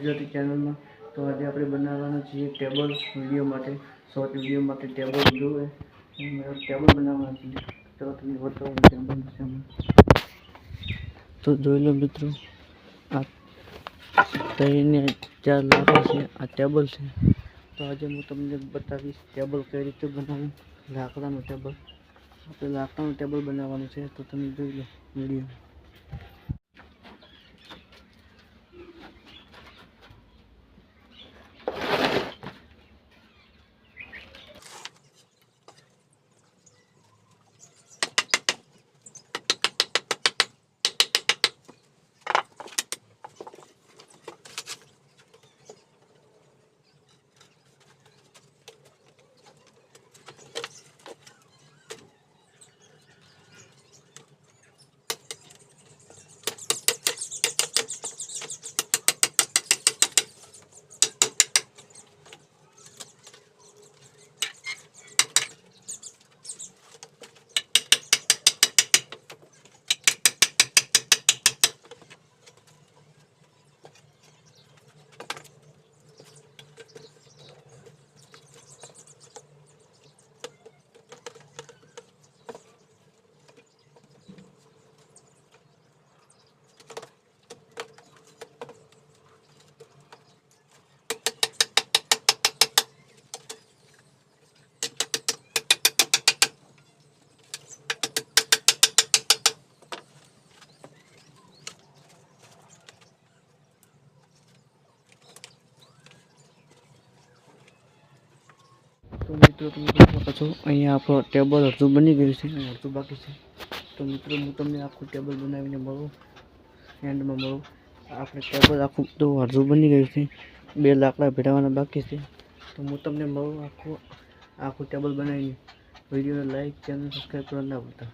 ગુજરાતી ચેનલમાં. તો આજે આપણે બનાવવાના છીએ ટેબલ વિડીયો માટે, શોર્ટ વિડીયો માટે ટેબલ જોઈએ. ટેબલ બનાવવાના છીએ. તો તમને બતાવું ટેબલ છે. તો જોઈ લો મિત્રો, આ 3 ને 4 લાકડા છે, આ ટેબલ છે. તો આજે હું તમને બતાવીશ ટેબલ કઈ રીતે બનાવવું. લાકડાનું ટેબલ, આપણે લાકડાનું ટેબલ બનાવવાનું છે. તો તમે જોઈ લો વિડીયો. તો મિત્રો તમે જોઈ શકો છો, અહીંયા આપણો ટેબલ અડધું બની ગયું છે અને અડધું બાકી છે. તો મિત્રો હું તમને આખું ટેબલ બનાવીને મળું, એન્ડમાં મળું. આપણે ટેબલ આખું તો અડધું બની ગયું છે, 2 લાકડા ભેળવવાના બાકી છે. તો હું તમને મળું આખું ટેબલ બનાવીને. વિડીયોને લાઈક, ચેનલ સબસ્ક્રાઈબ કરવા ના ભૂલતા.